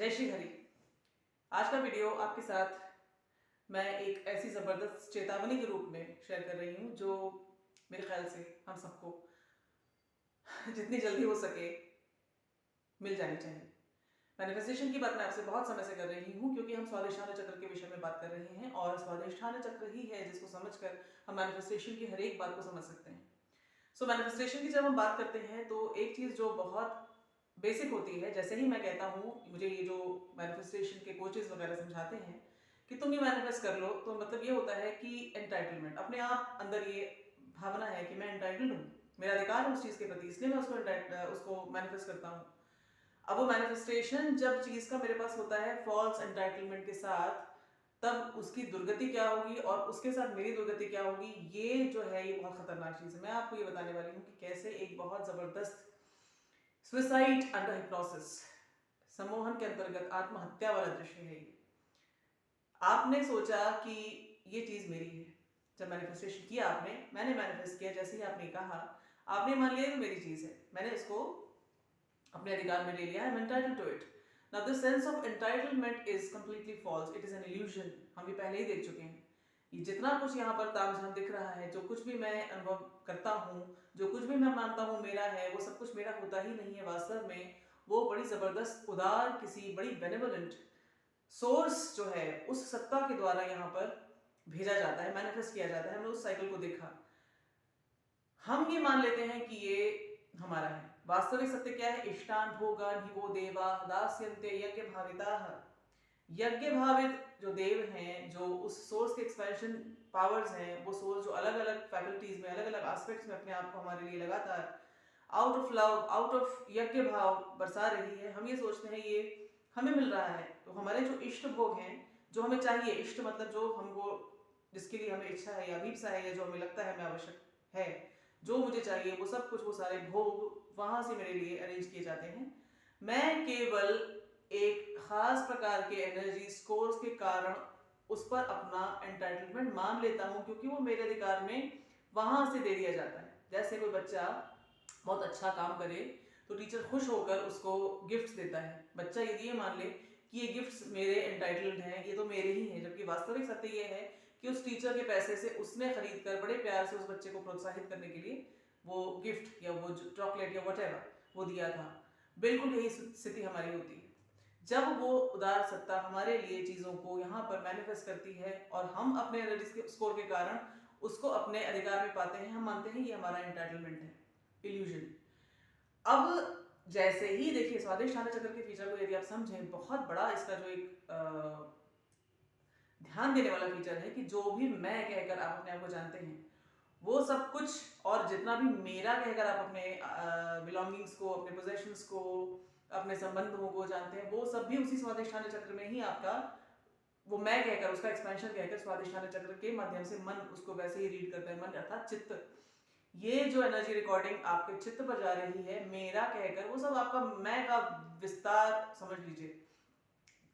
जय श्री हरि। आज का वीडियो आपके साथ मैं एक ऐसी ज़बरदस्त चेतावनी के रूप में शेयर कर रही हूँ जो मेरे ख्याल से हम सबको जितनी जल्दी हो सके मिल जानी चाहिए। मैनिफेस्टेशन की बात मैं आपसे बहुत समय से कर रही हूँ क्योंकि हम स्वादिष्ठान चक्र के विषय में बात कर रहे हैं और स्वादिष्ठान चक्र ही है जिसको समझकर हम मैनिफेस्टेशन की हर एक बात को समझ सकते हैं। मैनिफेस्टेशन की जब हम बात करते हैं तो एक चीज़ जो बहुत बेसिक होती है, जैसे ही मैं कहता हूँ, मुझे ये जो मैनिफेस्टेशन के कोचेस वगैरह समझाते हैं कि तुम ये मैनिफेस्ट कर लो, तो मतलब ये होता है कि एंटाइटलमेंट, अपने आप अंदर ये भावना है कि मैं एंटाइटल्ड हूँ, मेरा अधिकार है उस चीज़ के प्रति, इसलिए मैं उसको मैनिफेस्ट करता हूँ। अब वो मैनिफेस्टेशन जब चीज़ का मेरे पास होता है फॉल्स एंटाइटलमेंट के साथ, तब उसकी दुर्गति क्या होगी और उसके साथ मेरी दुर्गति क्या होगी, ये जो है ये बहुत खतरनाक चीज़ है। मैं आपको ये बताने वाली हूँ कि कैसे एक बहुत ज़बरदस्त सुसाइड अंडर हिप्नोसिस, सम्मोहन के अंतर्गत आत्महत्या वाला दृश्य है ये। आपने सोचा कि ये चीज़ मेरी है, जब मैनिफेस्टेशन किया आपने, मैंने मैनिफेस्ट किया, जैसे ही आपने कहा, आपने मान लिया कि मेरी चीज़ है, मैंने इसको अपने अधिकार में ले लिया, I am entitled to it. Now this sense of entitlement is completely false, it is an illusion. हम ये पहले ही देख चुके हैं। ये जितना कुछ यहाँ पर तामझाम दिख रहा है, जो कुछ भी मैं अनुभव करता हूँ, जो कुछ भी मैं मानता हूँ मेरा है, वो सब कुछ मेरा होता ही नहीं है। वास्तव में वो बड़ी ज़बरदस्त उदार, किसी बड़ी बेनेवोलेंट सोर्स जो है, उस सत्ता के द्वारा यहाँ पर भेजा जाता है, मैनिफेस्ट किया जाता है। हमने उस साइकिल को देखा। हम ये मान लेते हैं कि ये हमारा है। वास्तविक सत्य क्या है? इष्टान भोगान ही वो देवा दास्यन्ते यज्ञ भाविताः। यज्ञ भावित जो देव हैं, जो उस सोर्स के एक्सपेंशन पावर्स हैं, वो सोर्स जो अलग अलग फैकल्टीज में, अलग अलग एस्पेक्ट्स में अपने आप को हमारे लिए लगातार out of love, out of यज्ञ भाव बरसा रही है। हम ये सोचते हैं ये हमें मिल रहा है। तो हमारे जो इष्ट भोग हैं, जो हमें चाहिए, इष्ट मतलब जो हमको, जिसके लिए हमें इच्छा है या अभीप्सा है, या जो हमें लगता है हमें आवश्यक है, जो मुझे चाहिए, वो सब कुछ, वो सारे भोग वहां से मेरे लिए अरेंज किए जाते हैं। मैं केवल एक खास प्रकार के एनर्जी स्कोर्स के कारण उस पर अपना एंटाइटलमेंट मान लेता हूं, क्योंकि वो मेरे अधिकार में वहां से दे दिया जाता है। जैसे कोई बच्चा बहुत अच्छा काम करे तो टीचर खुश होकर उसको गिफ्ट्स देता है। बच्चा यदि ये मान ले कि ये गिफ्ट्स मेरे एंटाइटल्ड हैं, ये तो मेरे ही हैं, जबकि वास्तविक सत्य ये है कि उस टीचर के पैसे से उसने खरीद कर बड़े प्यार से उस बच्चे को प्रोत्साहित करने के लिए वो गिफ्ट या वो चॉकलेट या व्हाटएवर वो दिया था। बिल्कुल यही स्थिति हमारी होती है जब वो उदार सत्ता हमारे लिए चीज़ों को यहाँ पर मैनिफेस्ट करती है और हम अपने एनर्जी स्कोर के कारण उसको अपने अधिकार में पाते हैं। हम मानते हैं ये हमारा एंटाइटलमेंट है, इल्यूजन। अब जैसे ही देखिए, स्वादिष्ठान चक्र के फीचर को यदि आप समझें, बहुत बड़ा इसका जो एक ध्यान देने वाला फीचर है कि जो भी मैं कहकर आप अपने आप को जानते हैं, वो सब कुछ और जितना भी मेरा कहकर आप अपने बिलोंगिंग्स को, अपने पोजेशंस को, अपने संबंधों को जानते हैं, वो सब भी उसी स्वादिष्ठान चक्र में ही आपका वो मैं कहकर, उसका एक्सपेंशन कहकर स्वादिष्ठान चक्र के माध्यम से मन उसको वैसे ही रीड करता है। मन अर्थात चित्त, ये जो एनर्जी रिकॉर्डिंग आपके चित्त पर जा रही है मेरा कहकर, वो सब आपका मैं का विस्तार समझ लीजिए।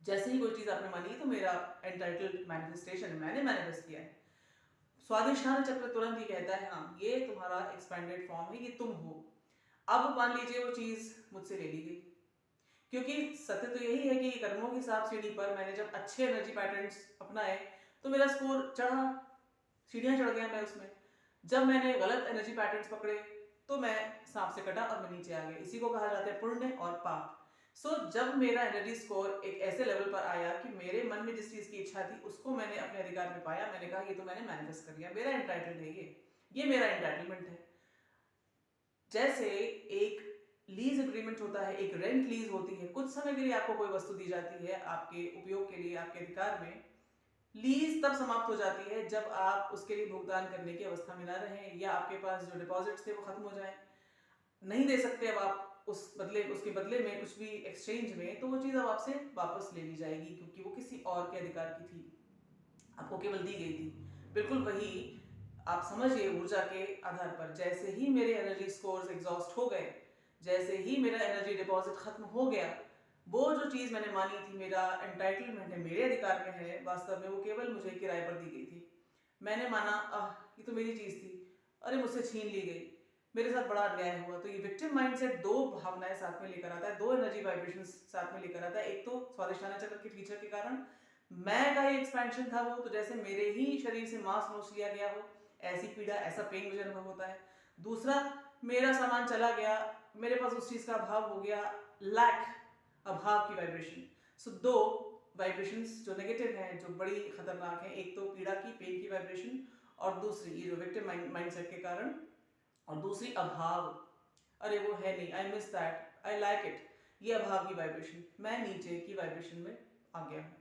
जैसे ही कोई चीज आपने मानी तो मेरा एंटाइटल्ड मैनिफेस्टेशन है, मैंने मैनिफेस्ट किया है। स्वादिष्ठान चक्र तुरंत ही कहता है हाँ ये तुम्हारा एक्सपेंडेड फॉर्म है, ये तुम हो। अब मान लीजिए वो चीज मुझसे ले ली गई, क्योंकि सत्य तो यही है कि कर्मों की हिसाब सीढ़ी पर मैंने जब अच्छे एनर्जी पैटर्न्स अपनाए तो मेरा स्कोर चढ़ा, सीढ़ियां चढ़ गया मैं उसमें। जब मैंने गलत एनर्जी पैटर्न्स पकड़े तो मैं सांप से कटा और मैं नीचे आ गया। इसी को कहा जाता है पुण्य और पाप। जब मेरा एनर्जी स्कोर एक ऐसे लेवल पर आया कि मेरे मन में जिस चीज की इच्छा थी उसको मैंने अपने अधिकार में पाया, मैंने कहा ये तो मैंने मैनिफेस्ट कर लिया, मेरा एंटाइटल्ड है, ये मेरा एंटाइटलमेंट है। जैसे एक लीज एग्रीमेंट होता है, एक रेंट लीज होती है, कुछ समय के लिए आपको कोई वस्तु दी जाती है आपके उपयोग के लिए, आपके अधिकार में। लीज तब समाप्त हो जाती है जब आप उसके लिए भुगतान करने की अवस्था में ना रहें, या आपके पास जो डिपॉजिट्स थे वो खत्म हो जाए, नहीं दे सकते अब आप उसके बदले में कुछ भी एक्सचेंज में, तो वो चीज़ अब आपसे वापस ले ली जाएगी, क्योंकि वो किसी और के अधिकार की थी, आपको केवल दी गई थी। बिल्कुल वही आप समझिए ऊर्जा के आधार पर। जैसे ही मेरे एनर्जी स्कोर्स एग्जॉस्ट हो गए, जैसे ही मेरा एनर्जी डिपॉजिट खत्म हो गया, वो जो चीज़ मैंने मानी थी मेरा एंटाइटलमेंट है, मेरे अधिकार में है, वास्तव में वो केवल मुझे किराए पर दी गई थी। मैंने माना ये तो मेरी चीज़ थी, अरे मुझसे छीन ली गई। मेरे साथ बड़ा अन्याय हुआ। तो ये विक्टिम माइंडसेट दो भावनाएं साथ में लेकर आता है, दो एनर्जी वाइब्रेशंस साथ में लेकर आता है। एक तो स्वादिष्टाना चक्र के फीचर के कारण मैं का ही एक्सपेंशन था वो, तो जैसे मेरे ही शरीर से मांस नोच लिया गया हो, ऐसी पीड़ा, ऐसा पेन मुझे अनुभव होता है। दूसरा, मेरा सामान चला गया, मेरे पास उस चीज का अभाव हो गया, लैक, अभाव की वाइब्रेशन। सो दो वाइब्रेशंस जो नेगेटिव हैं, जो बड़ी खतरनाक है, एक तो पीड़ा की, पेन की वाइब्रेशन, और दूसरी ये जो विक्टिम माइंडसेट के कारण, और दूसरी अभाव, अरे वो है नहीं, I miss that, I like it, ये अभाव की वाइब्रेशन। मैं नीचे की वाइब्रेशन में आ गया हूं।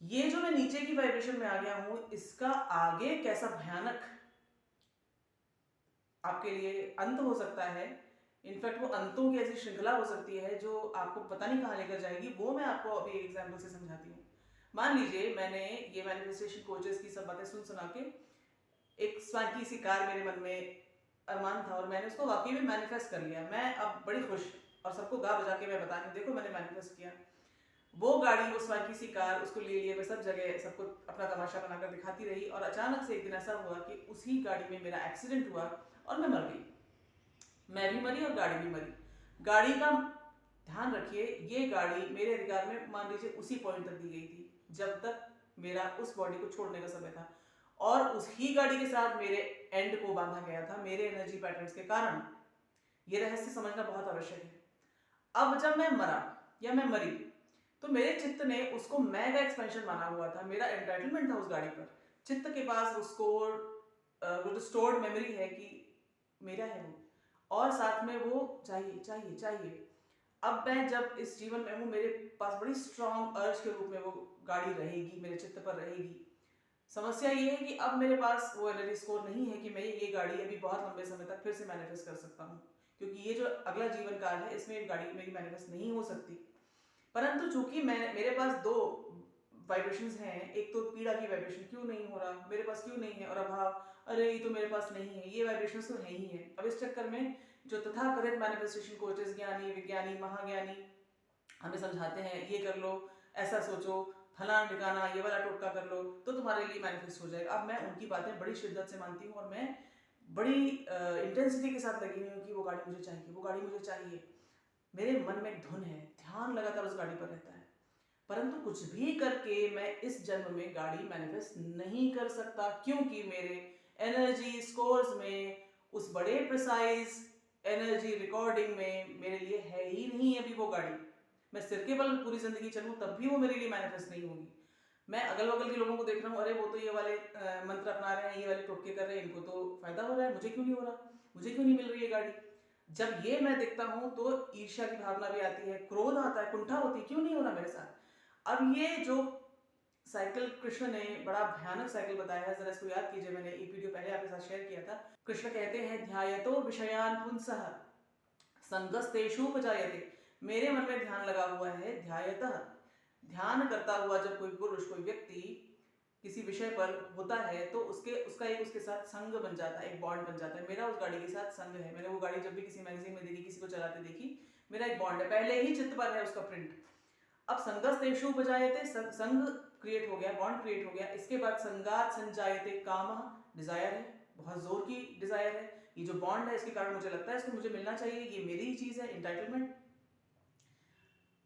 ये जो मैं नीचे की वाइब्रेशन में आ गया हूं, इसका आगे कैसा भयानक आपके लिए अंत हो सकता है, इनफैक्ट वो अंतों की ऐसी श्रृंखला हो सकती है जो आपको पता नहीं कहां लेकर जाएगी, वो मैं आपको अभी एक एग्जाम्पल से समझाती हूँ। मान लीजिए मैंने ये मैनिफेस्टेशन कोचेस की सब बातें सुन सुना के एक स्वांकी सी कार मेरे मन में अरमान था और मैंने उसको वाकई में मैनिफेस्ट कर लिया। मैं अब बड़ी खुश और सबको गा बजा के मैं बता रही हूँ, देखो मैंने मैनिफेस्ट किया। वो गाड़ी, वो स्वांकी सी कार, उसको ले लिए, मैं सब जगह सबको अपना तमाशा बनाकर दिखाती रही। और अचानक से एक दिन ऐसा हुआ कि उसी गाड़ी में मेरा एक्सीडेंट हुआ और मैं मर गई। मैं भी मरी और गाड़ी भी मरी। गाड़ी का ध्यान रखिए, ये गाड़ी मेरे अधिकार में मान लीजिए उसी पॉइंट तक दी गई थी जब तक मेरा उस बॉडी को छोड़ने का समय था, और उसी गाड़ी के साथ मेरे एंड को बांधा गया था मेरे एनर्जी पैटर्न्स के कारण। ये रहस्य समझना बहुत आवश्यक है। अब जब मैं मरा या मैं मरी, तो मेरे चित्त ने उसको मैं का एक्सपेंशन माना हुआ था, मेरा एंटाइटलमेंट था उस गाड़ी पर। चित्त के पास वो जो स्टोर्ड मेमोरी है कि मेरा है वो, और साथ में वो चाहिए चाहिए चाहिए। अब मैं जब इस जीवन में हूँ, मेरे पास बड़ी स्ट्रॉन्ग अर्ज के रूप में वो गाड़ी रहेगी, मेरे चित्त पर रहेगी। समस्या ये है कि अब मेरे पास वो एनर्जी स्कोर नहीं है कि मैं ये गाड़ी अभी बहुत लंबे समय तक फिर से मैनिफेस्ट कर सकता हूँ, क्योंकि ये जो अगला जीवन काल है इसमें गाड़ी मेरी मैनिफेस्ट नहीं हो सकती। परंतु चूंकि मेरे पास दो वाइब्रेशंस हैं, एक तो पीड़ा की वाइब्रेशन, क्यों नहीं हो रहा, मेरे पास क्यों नहीं है, और अभाव, अरे ये तो मेरे पास नहीं है, ये वाइब्रेशंस तो है ही है। अब इस चक्कर में जो तथाकथित मैनिफेस्टेशन कोचेस, ज्ञानी, विज्ञानी, महाज्ञानी हमें समझाते हैं, ये कर लो, ऐसा सोचो, फलाना ठिकाना, ये वाला टोटका कर लो तो तुम्हारे लिए मैनिफेस्ट हो जाएगा। अब मैं उनकी बातें बड़ी शिद्दत से मानती हूँ और मैं बड़ी इंटेंसिटी के साथ लगी हुई हूँ कि वो गाड़ी मुझे चाहिए, वो गाड़ी मुझे चाहिए। मेरे मन में एक धुन है, ध्यान लगातार उस गाड़ी पर रहता है, परंतु कुछ भी करके मैं इस जन्म में गाड़ी मैनिफेस्ट नहीं कर सकता, क्योंकि मेरे एनर्जी स्कोर्स में, उस बड़े प्रिसाइज एनर्जी रिकॉर्डिंग में मेरे लिए है ही नहीं अभी वो गाड़ी। मैं सिर के बल पूरी जिंदगी चलूं तब भी वो मेरे लिए मैनिफेस्ट नहीं होगी। मैं अगल बगल के लोगों को देख रहा हूँ, अरे वो तो ये वाले मंत्र अपना रहे हैं, ये वाले टोटके कर रहे हैं, इनको तो फायदा हो रहा है, मुझे क्यों नहीं हो रहा, मुझे क्यों नहीं मिल रही है गाड़ी। जब ये मैं देखता हूँ तो ईर्ष्या की भावना भी आती है, क्रोध आता है, कुंठा होती है, क्यों नहीं हो रहा मेरे साथ। अब ये जो साइकिल कृष्ण ने बड़ा भयानक साइकिल बताया है, जरा इसको याद कीजिए, मैंने एक वीडियो पहले आपके साथ शेयर किया था। कृष्ण कहते हैं, ध्यायतो विषयान पुंसः संगस्तेषुपजायते। मेरे मन में ध्यान लगा हुआ है, ध्यायतः, ध्यान करता हुआ जब कोई पुरुष, कोई व्यक्ति किसी विषय पर होता है तो उसका एक उसके साथ संग बन जाता है, एक बॉन्ड बन जाता है। मेरा उस गाड़ी के साथ संग है। मैंने वो गाड़ी जब भी किसी मैगजीन में देखी, किसी को चलाते देखी, मेरा एक बॉन्ड है, पहले ही चित्त पर है उसका प्रिंट। अब संगस्तेषु उपजायते, संग क्रिएट हो गया, बॉन्ड क्रिएट हो गया। इसके बाद संगात संजायते कामः, डिजायर है, बहुत जोर की डिजायर है। ये जो बॉन्ड है इसके कारण मुझे लगता है इसको मुझे मिलना चाहिए, ये मेरी ही चीज है, इंटाइटलमेंट।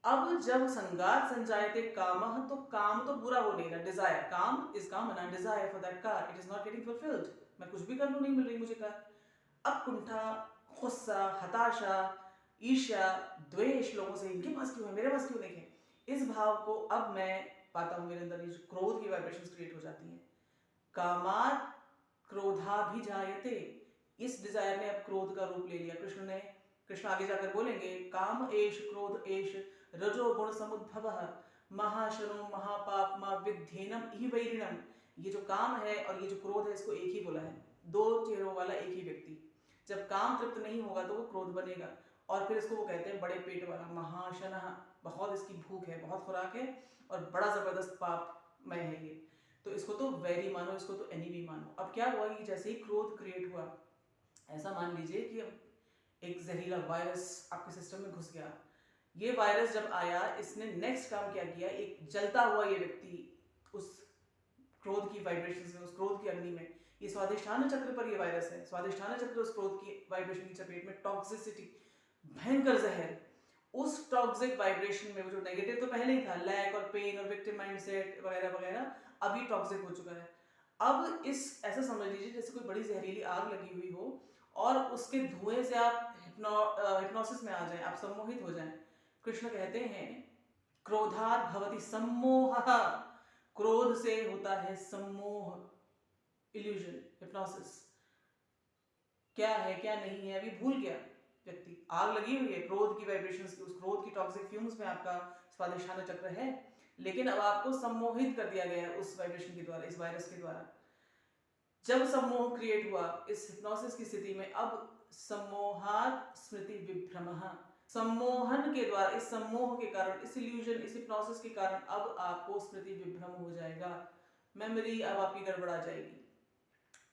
अब जब संगात संजायते कामः, तो काम तो पूरा हो नहीं रहा, डिजायर, काम इज कामना, desire for that car, it is not getting fulfilled. मैं कुछ भी कर लूं, नहीं मिल रही मुझे कार। अब कुंठा, गुस्सा, हताशा, ईर्ष्या, द्वेष लोगों से, इनके पास क्यों है, मेरे पास क्यों नहीं है, इस भाव को अब मैं पाता हूं मेरे अंदर ये क्रोध की वाइब्रेशंस क्रिएट हो जाती हैं। कामात क्रोधाभिजायते, इस डिजायर ने अब क्रोध का रूप ले लिया। कृष्ण आगे जाकर बोलेंगे, काम एष क्रोध एष रजो गुण समुद्भवः महाशनो महापापमा विद्धेनम इवैरिणम। ये जो काम है और ये जो क्रोध है, इसको एक ही बोला है, दो चेहरों वाला एक ही व्यक्ति। जब काम तृप्त नहीं होगा तो वो क्रोध बनेगा, और फिर इसको वो कहते हैं बड़े पेट वाला, महाशनः, बहुत इसकी भूख है, बहुत खुराक है, और बड़ा जबरदस्त पापमय है ये। तो इसको तो वैरी मानो, इसको तो एनिमी मानो। अब क्या हुआ कि जैसे ही क्रोध क्रिएट हुआ, ऐसा मान लीजिए कि अब एक जहरीला वायरस आपके सिस्टम में घुस गया। ये वायरस जब आया, इसने नेक्स्ट काम क्या किया, एक जलता हुआ ये व्यक्ति उस क्रोध की वाइब्रेशंस में, उस क्रोध की अग्नि में ये स्वाधिष्ठान चक्र पर ये वायरस है। स्वाधिष्ठान चक्र उस क्रोध की वाइब्रेशन की चपेट में, टॉक्सिसिटी, भयंकर जहर, उस टॉक्सिक वाइब्रेशन में, वो जो नेगेटिव तो पहले ही था, लैक और पेन और विक्टिम माइंडसेट वगैरह वगैरह, अभी टॉक्सिक हो चुका है। अब इस ऐसा समझ लीजिए जैसे कोई बड़ी जहरीली आग लगी हुई हो और उसके धुएं से आप हिप्नोसिस में आ जाएं, आप सम्मोहित हो जाएं। कृष्ण कहते हैं क्रोधात् भवति सम्मोहः, क्रोध से होता है सम्मोह, इल्यूजन, हिप्नोसिस। क्या है क्या नहीं है अभी भूल गया व्यक्ति। आग लगी हुई है क्रोध की वाइब्रेशंस की, उस क्रोध की टॉक्सिक फ्यूम्स में आपका स्वाधिष्ठान चक्र है, लेकिन अब आपको सम्मोहित कर दिया गया है उस वाइब्रेशन के द्वारा, इस वायरस के द्वारा। जब सम्मोह क्रिएट हुआ इस हिप्नोसिस की स्थिति में, अब सम्मोहात् स्मृति विभ्रमः, सम्मोहन के द्वारा, इस सम्मोह के कारण, इस इल्यूजन, इस हिप्नोसिस के कारण अब आपको स्मृति विभ्रम हो जाएगा, मेमोरी अब आपकी गड़बड़ा जाएगी,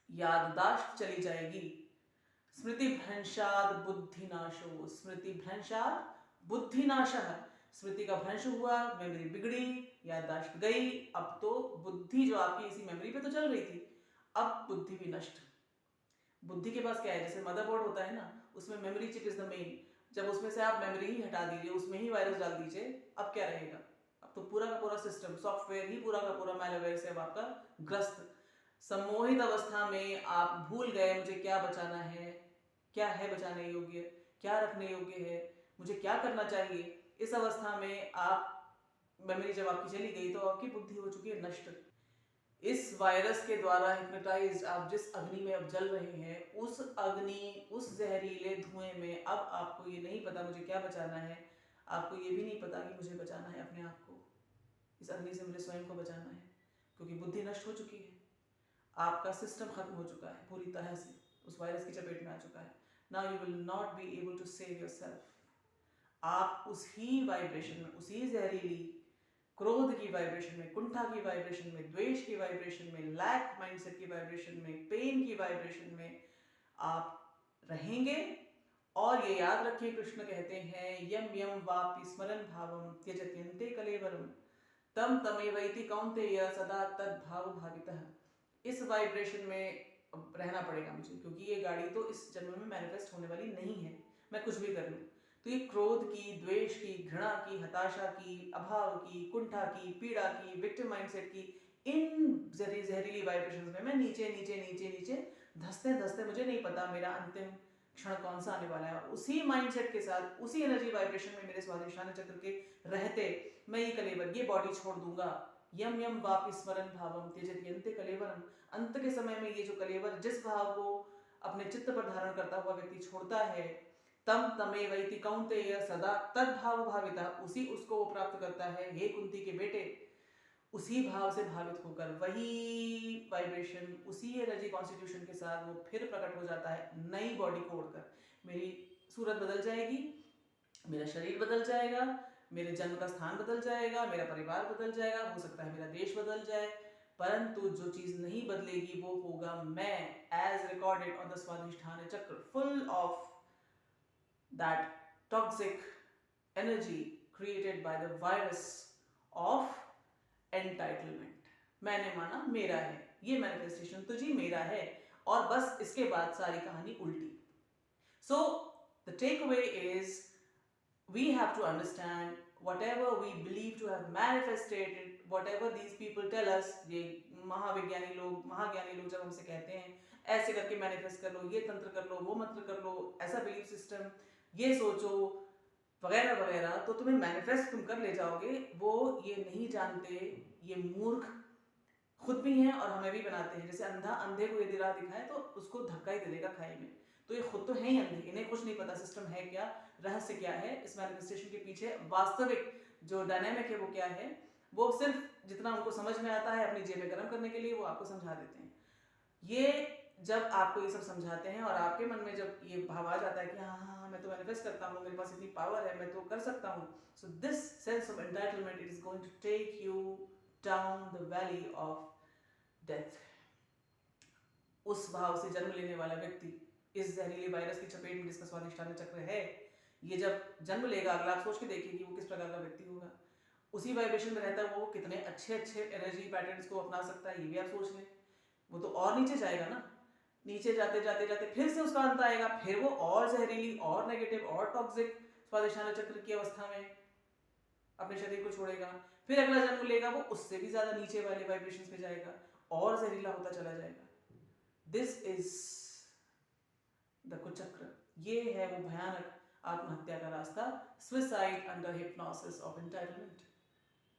याददाश्त चली जाएगी। स्मृति भ्रंशाद बुद्धिनाशो, स्मृति भ्रंशाद बुद्धिनाशः, स्मृति का भ्रंश हुआ, मेमोरी बिगड़ी, याददाश्त गई, अब तो बुद्धि जो आपकी इसी मेमोरी पे तो चल रही थी, अब बुद्धि भी नष्ट। बुद्धि के पास क्या है, जैसे मदरबोर्ड होता है ना, उसमें memory chip is the main, जब उसमें से आप मेमोरी ही हटा दीजिए, उसमें ही वायरस डाल दीजिए, अब क्या रहेगा, अब तो पूरा का पूरा सिस्टम, सॉफ्टवेयर ही पूरा का पूरा मैलवेयर से अब आपका ग्रस्त। सम्मोहित अवस्था में आप भूल गए मुझे क्या बचाना है, क्या है बचाने योग्य, क्या रखने योग्य है, मुझे क्या करना चाहिए। इस अवस्था में आप, मेमोरी जब आपकी चली गई तो आपकी बुद्धि हो चुकी है नष्ट। इस वायरस के द्वारा हिप्नोटाइज आप जिस अग्नि में अब जल रहे हैं, उस अग्नि, उस जहरीले धुएं में अब आपको ये नहीं पता मुझे क्या बचाना है, आपको ये भी नहीं पता कि मुझे बचाना है अपने आप को, इस अग्नि से मुझे स्वयं को बचाना है, क्योंकि बुद्धि नष्ट हो चुकी है, आपका सिस्टम खत्म हो चुका है पूरी तरह से, उस वायरस की चपेट में आ चुका है। Now you will not be able to save yourself. आप उसी वाइब्रेशन में, उसी जहरीली क्रोध की वाइब्रेशन में, कुंठा की वाइब्रेशन में, द्वेष की वाइब्रेशन में, लैक माइंडसेट की वाइब्रेशन में, पेन की वाइब्रेशन में आप रहेंगे। और ये याद रखिए, कृष्ण कहते हैं यम यम वापि स्मरण भावम त्यजत्यन्ते कलेवरम तम तमेवैति कौन्तेय सदा तद भाव भावितः। इस वाइब्रेशन में रहना पड़ेगा मुझे, क्योंकि ये गाड़ी तो इस जन्म में मैनिफेस्ट होने वाली नहीं है, मैं कुछ भी कर लूँ तो ये क्रोध की, द्वेष की, घृणा की, हताशा की, अभाव की, कुंठा की, पीड़ा की, विक्टिम माइंडसेट की, इन जहरीली वाइब्रेशंस में मैं नीचे नीचे नीचे नीचे धंसते धंसते, मुझे नहीं पता मेरा अंतिम क्षण कौन सा आने वाला है, उसी माइंडसेट के साथ, उसी एनर्जी वाइब्रेशन में मेरे स्वाधिष्ठान चक्र के रहते मैं ये कलेवर, ये बॉडी छोड़ दूंगा। यम यम वापि स्मरण भावम त्यजत्यन्ते कलेवरम, अंत के समय में ये जो कलेवर, जिस भाव को अपने चित्त पर धारण करता हुआ व्यक्ति छोड़ता है, तम तमेवैति कौन्तेय सदा तद भाव भाविता, उसी उसको वो प्राप्त करता है। हे कुंती के बेटे, उसी भाव से भावित होकर, वही वाइब्रेशन, उसी एनर्जी कॉन्स्टिट्यूशन के साथ वो फिर प्रकट हो जाता है नई बॉडी को ओढ़कर। मेरी सूरत बदल जाएगी, मेरा शरीर बदल जाएगा, मेरे जन्म का स्थान बदल जाएगा, मेरा परिवार बदल जाएगा, हो सकता है मेरा देश बदल जाए, परंतु जो चीज नहीं बदलेगी वो होगा मैं, एज रिकॉर्डेड ऑन द स्वाधिष्ठान चक्र, full of that toxic energy created by the virus of entitlement। मैंने माना मेरा है, ये मैनिफेस्टेशन तो जी मेरा है, और बस इसके बाद सारी कहानी उल्टी। So the takeaway is we have to understand whatever we believe to have manifested, whatever these people tell us, ये महाविज्ञानी लोग, महाज्ञानी लोग जब हमसे कहते हैं ऐसे करके मैनिफेस्ट कर लो, ये तंत्र कर लो, वो मंत्र कर लो, ऐसा बिलीफ सिस्टम, ये सोचो वगैरह वगैरह, तो तुम्हें मैनिफेस्ट तुम कर ले जाओगे, वो ये नहीं जानते, ये मूर्ख खुद भी हैं और हमें भी बनाते हैं। जैसे अंधा अंधे को यदि राह दिखाए तो उसको धक्का ही दे देगा खाई में, तो ये खुद तो है ही अंधे, इन्हें कुछ नहीं पता सिस्टम है क्या, रहस्य क्या है, इस मैनिफेस्टेशन के पीछे वास्तविक जो डायनामिक है वो क्या है, वो सिर्फ जितना उनको समझ में आता है अपनी जेबें गर्म करने के लिए वो आपको समझा देते हैं। ये जब आपको ये सब समझाते हैं और आपके मन में जब ये भाव आ जाता है कि हाँ हाँ मैं तो मैनिफेस्ट करता हूँ, मेरे पास इतनी पावर है, मैं तो कर सकता हूँ, so this sense of entitlement it is going to take you down the valley of death. उस भाव से जन्म लेने वाला व्यक्ति इस जहरीले वायरस की चपेट में, जिसका स्वाधिष्ठान चक्र है, ये जब जन्म लेगा, अगला आप सोच के देखिए कि वो किस प्रकार का व्यक्ति होगा। उसी वाइब्रेशन में रहता है वो, कितने अच्छे अच्छे एनर्जी पैटर्न्स को अपना सकता है, ये भी आप सोच लें। वो तो और नीचे जाएगा ना, नीचे जाते जाते जाते फिर से उसका अंत आएगा, फिर वो और जहरीली और नेगेटिव और टॉक्सिक स्वादिष्टान चक्र की अवस्था में अपने शरीर को छोड़ेगा, फिर अगला जन्म लेगा, वो उससे भी ज्यादा नीचे वाले वाइब्रेशंस पे जाएगा और जहरीला होता चला जाएगा। दिस इज द कुचक्र, ये है वो भयानक आत्महत्या का रास्ता, suicide under hypnosis of entitlement,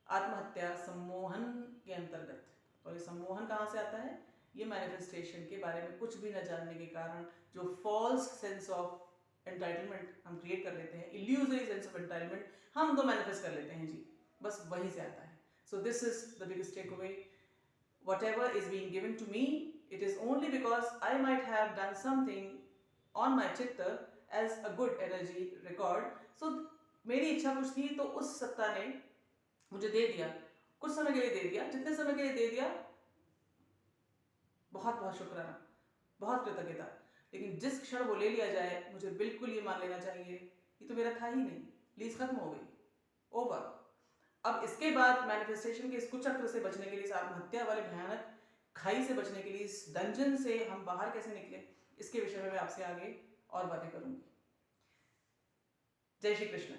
आत्महत्या सम्मोहन के अंतर्गत। और ये सम्मोहन कहाँ से आता है? ये मैनिफेस्टेशन के बारे में कुछ भी न जानने के कारण जो फॉल्स सेंस ऑफ एंटाइटलमेंट हम क्रिएट कर लेते हैं, इल्यूजरी सेंस ऑफ एंटाइटलमेंट हम तो मैनिफेस्ट कर लेते हैं जी, बस वहीं से आता है। So this is the biggest takeaway, whatever is being given to me, it is only because I might have done something on my chitta as a good energy record. So मेरी इच्छा कुछ थी, तो उस सत्ता ने मुझे दे दिया, कुछ समय के लिए दे दिया, जितने समय के लिए दे दिया बहुत बहुत शुक्राना, बहुत कृतज्ञता। लेकिन जिस क्षण वो ले लिया जाए, मुझे बिल्कुल ये मान लेना चाहिए ये तो मेरा था ही नहीं, लीज खत्म हो गई, ओवर। अब इसके बाद मैनिफेस्टेशन के इस कुचक्र से बचने के लिए, इस आत्महत्या वाले भयानक खाई से बचने के लिए, इस डंजन से हम बाहर कैसे निकले, इसके विषय में मैं आपसे आगे और बातें करूंगी। जय श्री कृष्ण।